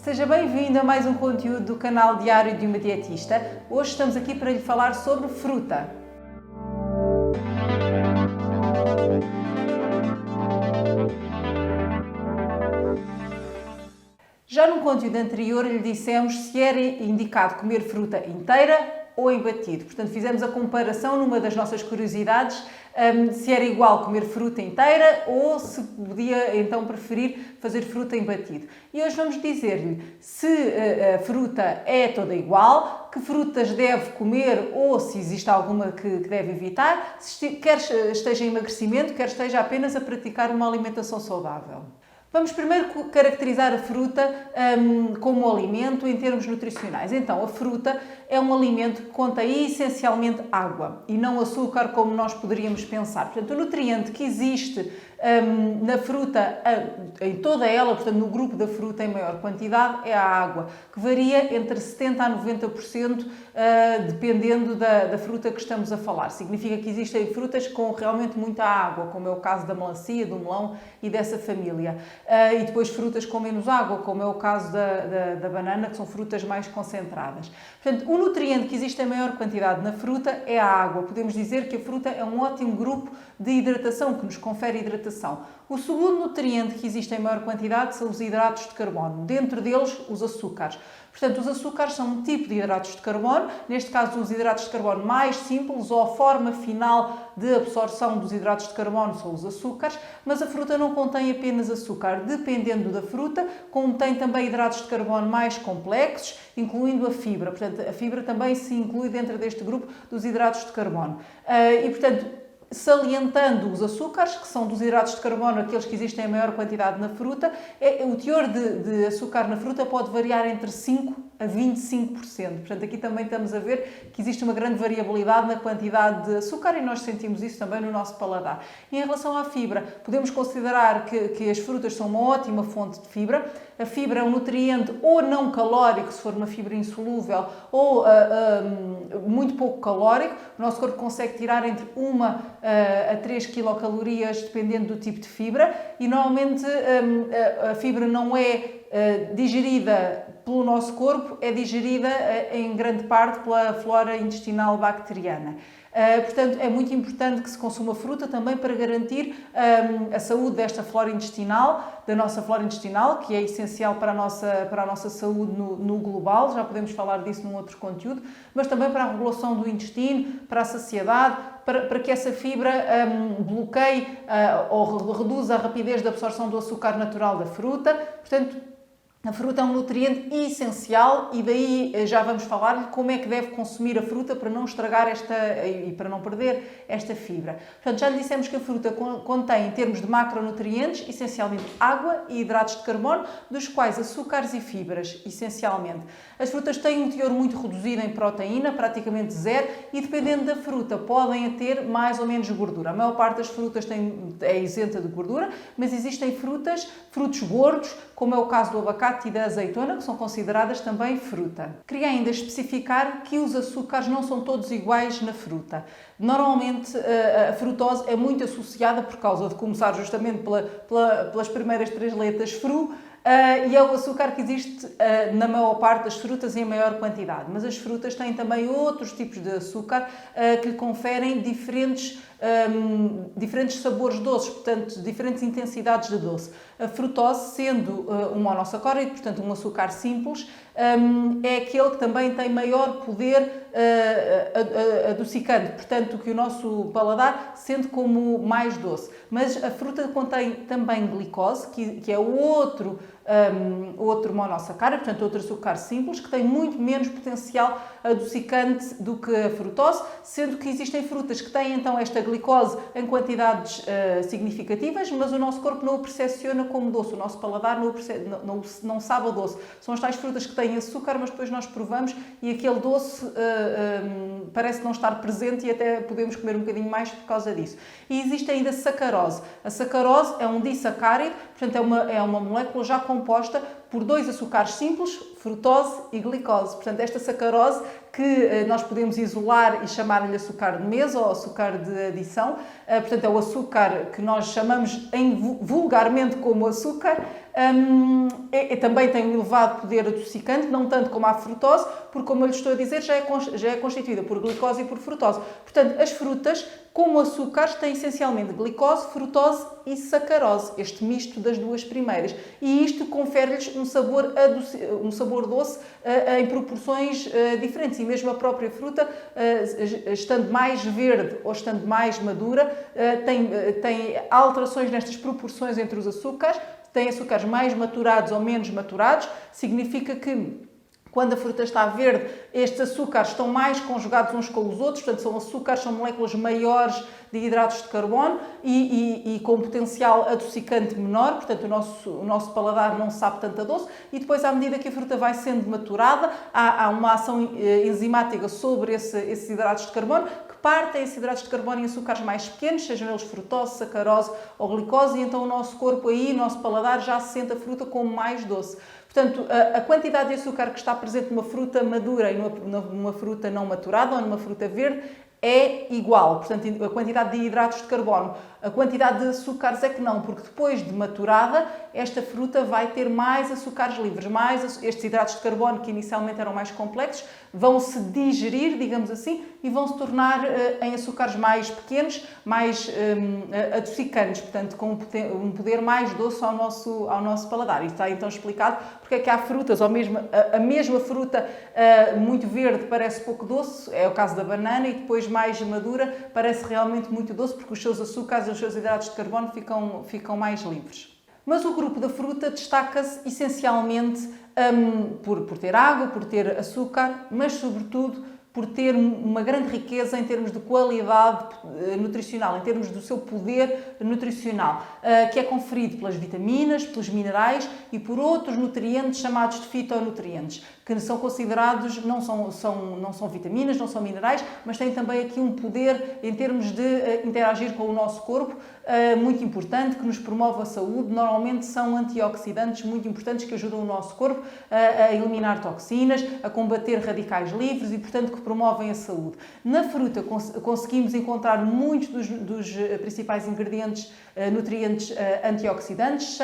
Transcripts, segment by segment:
Seja bem-vindo a mais um conteúdo do canal Diário de uma Dietista. Hoje estamos aqui para lhe falar sobre fruta. Já no conteúdo anterior lhe dissemos se era indicado comer fruta inteira ou em batido. Portanto, fizemos a comparação numa das nossas curiosidades, se era igual comer fruta inteira ou se podia então preferir fazer fruta em batido. E hoje vamos dizer-lhe se a fruta é toda igual, que frutas deve comer ou se existe alguma que deve evitar, quer esteja em emagrecimento, quer esteja apenas a praticar uma alimentação saudável. Vamos primeiro caracterizar a fruta como alimento em termos nutricionais. Então, a fruta é um alimento que contém essencialmente água e não açúcar, como nós poderíamos pensar. Portanto, o nutriente que existe na fruta, em toda ela, portanto, no grupo da fruta em maior quantidade, é a água, que varia entre 70% a 90%, dependendo da fruta que estamos a falar. Significa que existem frutas com realmente muita água, como é o caso da melancia, do melão e dessa família. E depois frutas com menos água, como é o caso da banana, que são frutas mais concentradas. Portanto, o nutriente que existe em maior quantidade na fruta é a água. Podemos dizer que a fruta é um ótimo grupo de hidratação, que nos confere hidratação. O segundo nutriente que existe em maior quantidade são os hidratos de carbono, dentro deles os açúcares. Portanto, os açúcares são um tipo de hidratos de carbono, neste caso os hidratos de carbono mais simples ou a forma final de absorção dos hidratos de carbono são os açúcares, mas a fruta não contém apenas açúcar, dependendo da fruta, contém também hidratos de carbono mais complexos, incluindo a fibra. Portanto, a fibra também se inclui dentro deste grupo dos hidratos de carbono. E, portanto, salientando os açúcares, que são dos hidratos de carbono, aqueles que existem em maior quantidade na fruta, o teor de açúcar na fruta pode variar entre 5% a 25%. Portanto, aqui também estamos a ver que existe uma grande variabilidade na quantidade de açúcar e nós sentimos isso também no nosso paladar. E em relação à fibra, podemos considerar que as frutas são uma ótima fonte de fibra. A fibra é um nutriente ou não calórico, se for uma fibra insolúvel, ou muito pouco calórico. O nosso corpo consegue tirar entre 1 a 3 quilocalorias, dependendo do tipo de fibra, e normalmente a fibra não é digerida pelo nosso corpo, é digerida em grande parte pela flora intestinal bacteriana. Portanto, é muito importante que se consuma fruta também para garantir a saúde desta flora intestinal, da nossa flora intestinal, que é essencial para a nossa saúde no global, já podemos falar disso num outro conteúdo, mas também para a regulação do intestino, para a saciedade, para que essa fibra bloqueie ou reduza a rapidez da absorção do açúcar natural da fruta. Portanto, a fruta é um nutriente essencial e daí já vamos falar-lhe como é que deve consumir a fruta para não estragar e para não perder esta fibra. Portanto, já lhe dissemos que a fruta contém, em termos de macronutrientes, essencialmente água e hidratos de carbono, dos quais açúcares e fibras, essencialmente. As frutas têm um teor muito reduzido em proteína, praticamente zero, e dependendo da fruta podem ter mais ou menos gordura. A maior parte das frutas é isenta de gordura, mas existem frutos gordos, como é o caso do abacate e da azeitona, que são consideradas também fruta. Queria ainda especificar que os açúcares não são todos iguais na fruta. Normalmente a frutose é muito associada, por causa de começar justamente pelas primeiras 3 letras fru, e é o açúcar que existe na maior parte das frutas em maior quantidade. Mas as frutas têm também outros tipos de açúcar que lhe conferem diferentes sabores doces, portanto, diferentes intensidades de doce. A frutose, sendo um monossacárido, portanto, um açúcar simples, é aquele que também tem maior poder adocicante, portanto, que o nosso paladar sente como mais doce. Mas a fruta contém também glicose, que é outro monossacárido, portanto, outro açúcar simples, que tem muito menos potencial adocicante do que a frutose, sendo que existem frutas que têm então esta glicose em significativas, mas o nosso corpo não o percepciona como doce, o nosso paladar não sabe a doce. São as tais frutas que têm açúcar, mas depois nós provamos e aquele doce parece não estar presente e até podemos comer um bocadinho mais por causa disso. E existe ainda a sacarose. A sacarose é um disacárido, portanto é uma molécula já composta por dois açúcares simples, frutose e glicose. Portanto, esta sacarose que nós podemos isolar e chamar-lhe açúcar de mesa ou açúcar de adição, portanto, é o açúcar que nós chamamos vulgarmente como açúcar, também tem um elevado poder adocicante, não tanto como a frutose, porque, como eu lhe estou a dizer, já é constituída por glicose e por frutose. Portanto, as frutas, como açúcares, têm essencialmente glicose, frutose e sacarose, este misto das duas primeiras. E isto confere-lhes um sabor doce em proporções diferentes. E mesmo a própria fruta, estando mais verde ou estando mais madura, tem alterações nestas proporções entre os açúcares. Tem açúcares mais maturados ou menos maturados, significa que quando a fruta está verde, estes açúcares estão mais conjugados uns com os outros, portanto são açúcares, são moléculas maiores de hidratos de carbono e com um potencial adocicante menor, portanto o nosso paladar não sabe tanto a doce, e depois à medida que a fruta vai sendo maturada, há uma ação enzimática sobre esses hidratos de carbono, que partem esses hidratos de carbono em açúcares mais pequenos, sejam eles frutose, sacarose ou glicose, e então o nosso corpo aí, o nosso paladar já sente a fruta como mais doce. Portanto, a quantidade de açúcar que está presente numa fruta madura e numa fruta não maturada ou numa fruta verde é igual. Portanto, a quantidade de hidratos de carbono, a quantidade de açúcares é que não, porque depois de maturada, esta fruta vai ter mais açúcares livres, estes hidratos de carbono que inicialmente eram mais complexos, vão se digerir, digamos assim, e vão se tornar em açúcares mais pequenos, mais adocicantes, portanto, com um poder mais doce ao nosso paladar. Isto está então explicado porque é que há frutas, ou mesmo a mesma fruta muito verde parece pouco doce, é o caso da banana, e depois mais madura parece realmente muito doce, porque os seus açúcares e os seus hidratos de carbono ficam mais livres. Mas o grupo da fruta destaca-se essencialmente por ter água, por ter açúcar, mas sobretudo por ter uma grande riqueza em termos de qualidade nutricional, em termos do seu poder nutricional, que é conferido pelas vitaminas, pelos minerais e por outros nutrientes chamados de fitonutrientes, que são considerados, não são vitaminas, não são minerais, mas têm também aqui um poder em termos de interagir com o nosso corpo, muito importante, que nos promove a saúde. Normalmente são antioxidantes muito importantes que ajudam o nosso corpo a eliminar toxinas, a combater radicais livres e, portanto, que promovem a saúde. Na fruta conseguimos encontrar muitos dos principais ingredientes, nutrientes antioxidantes,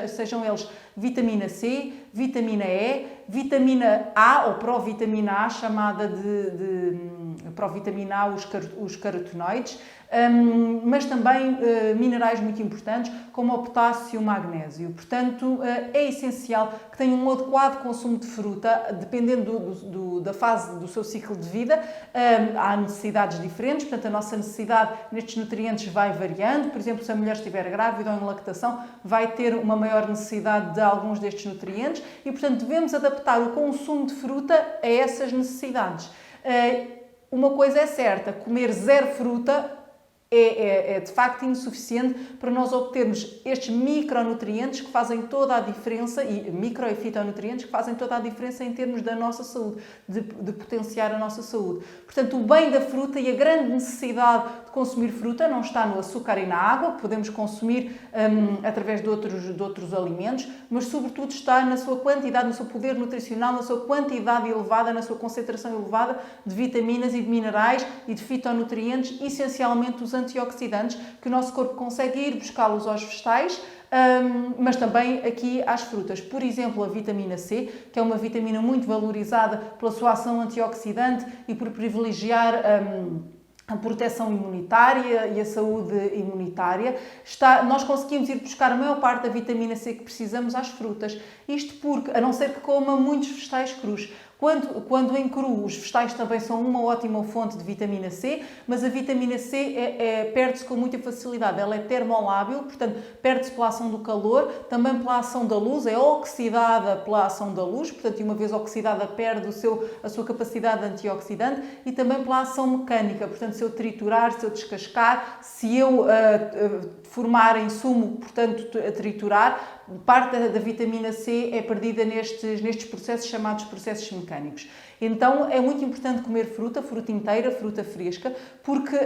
sejam eles vitamina C, vitamina E, vitamina A ou provitamina A, chamada de provitamina A, os carotenoides, mas também minerais muito importantes, como o potássio e o magnésio. Portanto, é essencial que tenha um adequado consumo de fruta, dependendo da fase do seu ciclo de vida. Há necessidades diferentes, portanto, a nossa necessidade nestes nutrientes vai variando. Por exemplo, se a mulher estiver grávida ou em lactação, vai ter uma maior necessidade de alguns destes nutrientes e, portanto, devemos adaptar o consumo de fruta a essas necessidades. Uma coisa é certa, comer zero fruta é de facto insuficiente para nós obtermos estes micronutrientes que fazem toda a diferença, e micro e fitonutrientes que fazem toda a diferença em termos da nossa saúde, de potenciar a nossa saúde. Portanto, o bem da fruta e a grande necessidade de consumir fruta não está no açúcar e na água, que podemos consumir através de outros alimentos, mas sobretudo está na sua quantidade, no seu poder nutricional, na sua quantidade elevada, na sua concentração elevada de vitaminas e de minerais e de fitonutrientes, essencialmente os antioxidantes, que o nosso corpo consegue ir buscá-los aos vegetais, mas também aqui às frutas. Por exemplo, a vitamina C, que é uma vitamina muito valorizada pela sua ação antioxidante e por privilegiar a proteção imunitária e a saúde imunitária. Nós conseguimos ir buscar a maior parte da vitamina C que precisamos às frutas. Isto porque, a não ser que coma muitos vegetais crus. Quando em cru, os vegetais também são uma ótima fonte de vitamina C, mas a vitamina C perde-se com muita facilidade. Ela é termolábil, portanto, perde-se pela ação do calor, também pela ação da luz, é oxidada pela ação da luz, portanto, uma vez oxidada, perde a sua capacidade antioxidante, e também pela ação mecânica, portanto, se eu triturar, se eu descascar, se eu formar em sumo, portanto, a triturar, parte da vitamina C é perdida nestes processos chamados processos mecânicos. Então é muito importante comer fruta inteira, fruta fresca, porque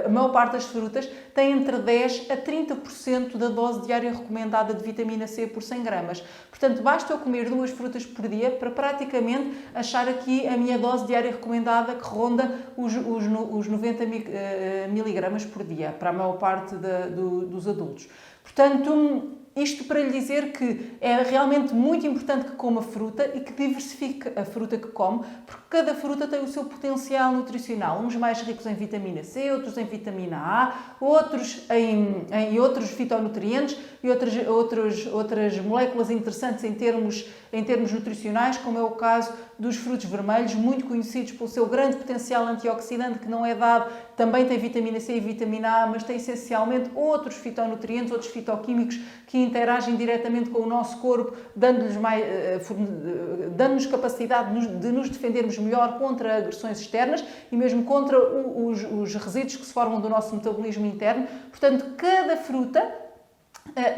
a maior parte das frutas tem entre 10 a 30% da dose diária recomendada de vitamina C por 100 gramas. Portanto, basta eu comer 2 frutas por dia para praticamente achar aqui a minha dose diária recomendada, que ronda os 90 miligramas por dia, para a maior parte dos adultos. Portanto, isto para lhe dizer que é realmente muito importante que coma fruta e que diversifique a fruta que come, porque cada fruta tem o seu potencial nutricional. Uns mais ricos em vitamina C, outros em vitamina A, outros em outros fitonutrientes e outras moléculas interessantes em termos nutricionais, como é o caso dos frutos vermelhos, muito conhecidos pelo seu grande potencial antioxidante, que não é dado, também tem vitamina C e vitamina A, mas tem essencialmente outros fitonutrientes, outros fitoquímicos que interagem diretamente com o nosso corpo, dando-nos capacidade de nos defendermos melhor contra agressões externas e mesmo contra os resíduos que se formam do nosso metabolismo interno. Portanto, cada fruta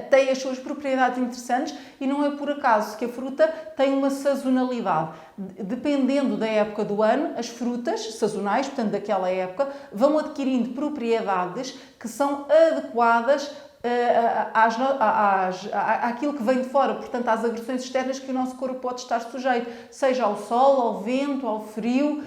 tem as suas propriedades interessantes e não é por acaso que a fruta tem uma sazonalidade. Dependendo da época do ano, as frutas sazonais, portanto daquela época, vão adquirindo propriedades que são adequadas àquilo que vem de fora, portanto às agressões externas que o nosso corpo pode estar sujeito, seja ao sol, ao vento, ao frio,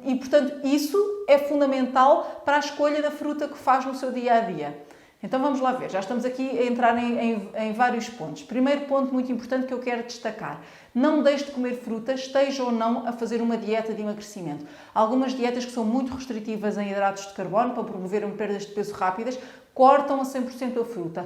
e portanto isso é fundamental para a escolha da fruta que faz no seu dia-a-dia. Então vamos lá ver, já estamos aqui a entrar em vários pontos. Primeiro ponto muito importante que eu quero destacar: não deixe de comer frutas, esteja ou não a fazer uma dieta de emagrecimento. Algumas dietas que são muito restritivas em hidratos de carbono para promover perdas de peso rápidas cortam a 100% a fruta.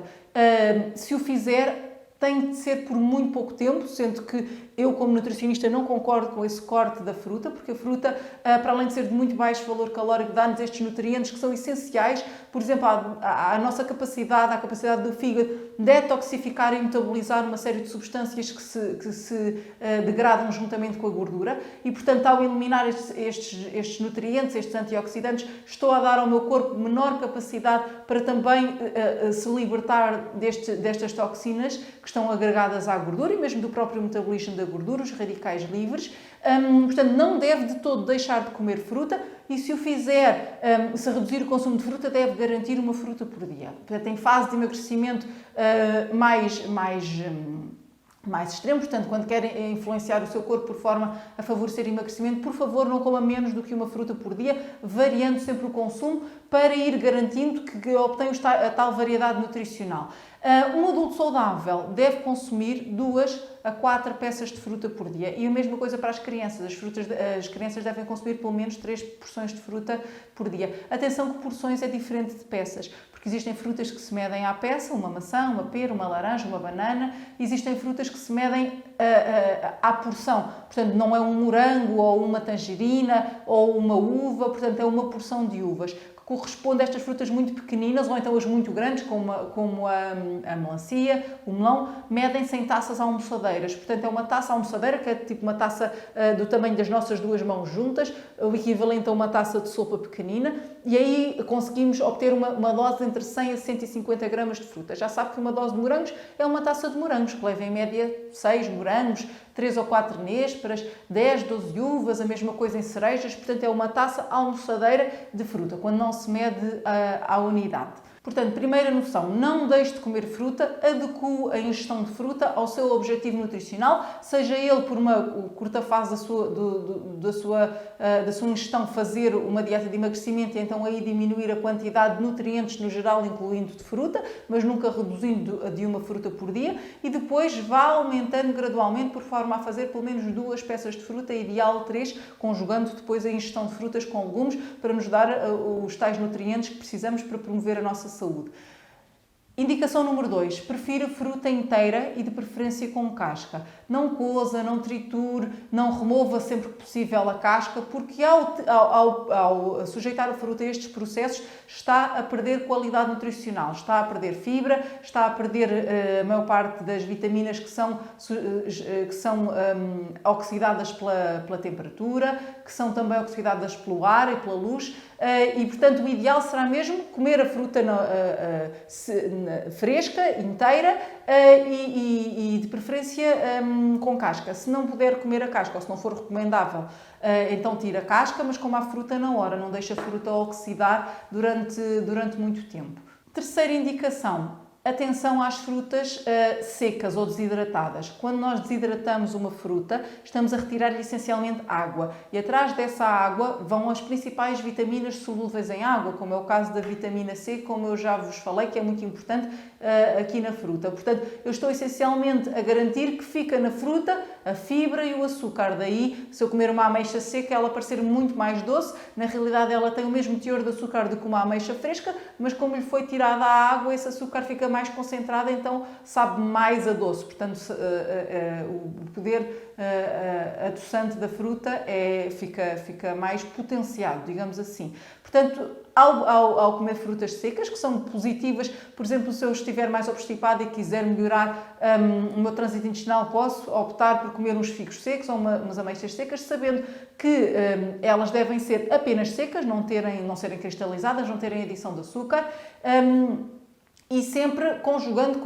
Se o fizer, tem de ser por muito pouco tempo, sendo que eu, como nutricionista, não concordo com esse corte da fruta, porque a fruta, para além de ser de muito baixo valor calórico, dá-nos estes nutrientes que são essenciais, por exemplo, à nossa capacidade, à capacidade do fígado de detoxificar e metabolizar uma série de substâncias que se degradam juntamente com a gordura e, portanto, ao eliminar estes nutrientes, estes antioxidantes, estou a dar ao meu corpo menor capacidade para também se libertar destas toxinas que estão agregadas à gordura e mesmo do próprio metabolismo da gordura, os radicais livres. Portanto, não deve de todo deixar de comer fruta e, se o fizer, se reduzir o consumo de fruta, deve garantir uma fruta por dia. Portanto, em fase de emagrecimento mais extremo, portanto, quando quer influenciar o seu corpo por forma a favorecer o emagrecimento, por favor, não coma menos do que uma fruta por dia, variando sempre o consumo para ir garantindo que obtém a tal variedade nutricional. Um adulto saudável deve consumir 2 a 4 peças de fruta por dia. E a mesma coisa para as crianças. As crianças devem consumir pelo menos 3 porções de fruta por dia. Atenção que porções é diferente de peças, porque existem frutas que se medem à peça, uma maçã, uma pera, uma laranja, uma banana. Existem frutas que se medem à porção. Portanto, não é um morango ou uma tangerina ou uma uva, portanto, é uma porção de uvas. Corresponde a estas frutas muito pequeninas ou então as muito grandes, como a melancia, o melão, medem-se em taças almoçadeiras. Portanto, é uma taça almoçadeira, que é tipo uma taça do tamanho das nossas 2 mãos juntas, o equivalente a uma taça de sopa pequenina, e aí conseguimos obter uma dose entre 100 a 150 gramas de fruta. Já sabe que uma dose de morangos é uma taça de morangos, que leva em média 6 morangos, 3 ou 4 nésperas, 10, 12 uvas, a mesma coisa em cerejas, portanto é uma taça almoçadeira de fruta, quando não se mede à unidade. Portanto, primeira noção, não deixe de comer fruta, adeque a ingestão de fruta ao seu objetivo nutricional, seja ele por uma curta fase da sua ingestão fazer uma dieta de emagrecimento e então aí diminuir a quantidade de nutrientes no geral, incluindo de fruta, mas nunca reduzindo de uma fruta por dia, e depois vá aumentando gradualmente por forma a fazer pelo menos 2 peças de fruta, ideal 3, conjugando depois a ingestão de frutas com legumes para nos dar os tais nutrientes que precisamos para promover a nossa saúde. Indicação número 2. Prefira fruta inteira e de preferência com casca. Não coza, não triture, não remova sempre que possível a casca, porque ao sujeitar a fruta a estes processos está a perder qualidade nutricional, está a perder fibra, está a perder a maior parte das vitaminas que são oxidadas pela temperatura, que são também oxidadas pelo ar e pela luz, e, portanto, o ideal será mesmo comer a fruta fresca, inteira e de preferência com casca. Se não puder comer a casca ou se não for recomendável, então tira a casca, mas coma a fruta na hora, não deixa a fruta oxidar durante muito tempo. Terceira indicação: atenção às frutas secas ou desidratadas. Quando nós desidratamos uma fruta, estamos a retirar-lhe essencialmente água. E atrás dessa água vão as principais vitaminas solúveis em água, como é o caso da vitamina C, como eu já vos falei, que é muito importante aqui na fruta. Portanto, eu estou essencialmente a garantir que fica na fruta a fibra e o açúcar. Daí, se eu comer uma ameixa seca, ela parecer muito mais doce. Na realidade, ela tem o mesmo teor de açúcar do que uma ameixa fresca, mas como lhe foi tirada a água, esse açúcar fica mais concentrado, então sabe mais a doce. Portanto, o poder adoçante da fruta fica mais potenciado, digamos assim. Portanto, ao comer frutas secas, que são positivas, por exemplo, se eu estiver mais obstipado e quiser melhorar o meu trânsito intestinal, posso optar por comer uns figos secos ou umas ameixas secas, sabendo que elas devem ser apenas secas, não serem cristalizadas, não terem adição de açúcar. E sempre conjugando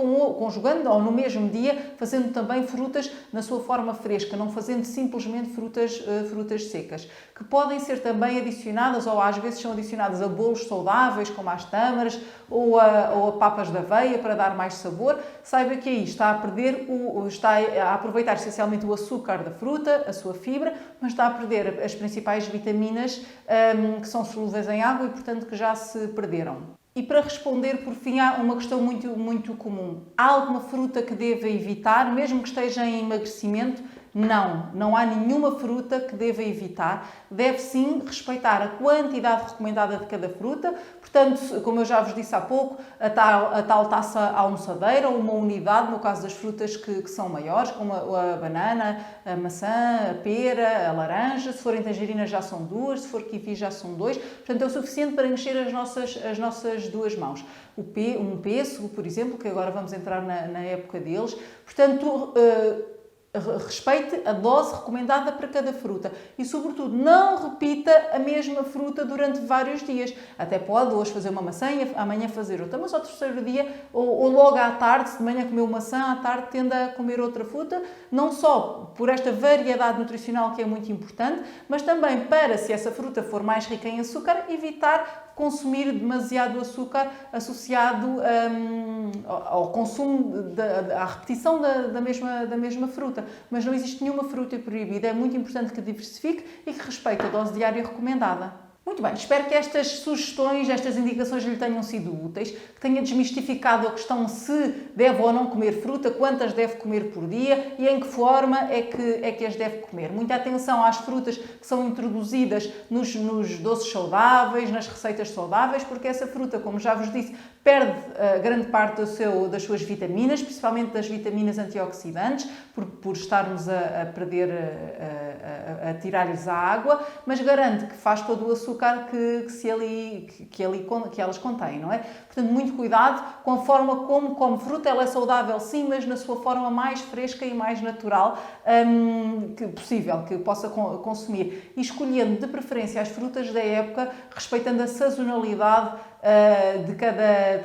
ou no mesmo dia, fazendo também frutas na sua forma fresca, não fazendo simplesmente frutas secas, que podem ser também adicionadas ou às vezes são adicionadas a bolos saudáveis, como as tâmaras ou a papas de aveia, para dar mais sabor. Saiba que aí está a aproveitar essencialmente o açúcar da fruta, a sua fibra, mas está a perder as principais vitaminas que são solúveis em água e, portanto, que já se perderam. E para responder, por fim, há uma questão muito, muito comum. Há alguma fruta que deva evitar, mesmo que esteja em emagrecimento? Não há nenhuma fruta que deva evitar. Deve sim respeitar a quantidade recomendada de cada fruta. Portanto, como eu já vos disse há pouco, a tal taça almoçadeira ou uma unidade, no caso das frutas que são maiores, como a banana, a maçã, a pera, a laranja. Se forem tangerinas já são 2, se for kiwi já são 2. Portanto, é o suficiente para encher as nossas 2 mãos. Um pêssego, por exemplo, que agora vamos entrar na época deles. Portanto, respeite a dose recomendada para cada fruta e, sobretudo, não repita a mesma fruta durante vários dias. Até pode hoje fazer uma maçã e amanhã fazer outra, mas ao terceiro dia ou logo à tarde, se de manhã comeu maçã, à tarde tende a comer outra fruta, não só por esta variedade nutricional que é muito importante, mas também para, se essa fruta for mais rica em açúcar, evitar consumir demasiado açúcar associado ao consumo, à repetição da mesma fruta. Mas não existe nenhuma fruta proibida. É muito importante que diversifique e que respeite a dose diária recomendada. Muito bem, espero que estas sugestões, estas indicações lhe tenham sido úteis, que tenha desmistificado a questão se deve ou não comer fruta, quantas deve comer por dia e em que forma é que as deve comer. Muita atenção às frutas que são introduzidas nos doces saudáveis, nas receitas saudáveis, porque essa fruta, como já vos disse, perde grande parte das suas vitaminas, principalmente das vitaminas antioxidantes, por estarmos a perder, a tirar-lhes a água, mas garante que faz todo o açúcar que elas contêm, não é? Portanto, muito cuidado com a forma como come fruta. Ela é saudável, sim, mas na sua forma mais fresca e mais natural possível, que possa consumir. E escolhendo, de preferência, as frutas da época, respeitando a sazonalidade de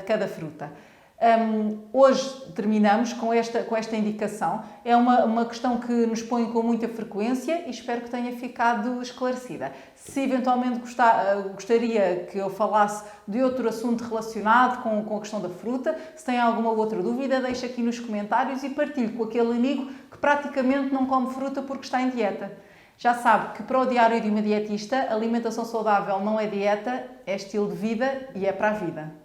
cada fruta. Hoje terminamos com esta indicação. É uma questão que nos põe com muita frequência e espero que tenha ficado esclarecida. Se eventualmente gostaria que eu falasse de outro assunto relacionado com a questão da fruta, se tem alguma outra dúvida, deixe aqui nos comentários e partilhe com aquele amigo que praticamente não come fruta porque está em dieta. Já sabe que para o Diário de uma Dietista, alimentação saudável não é dieta, é estilo de vida e é para a vida.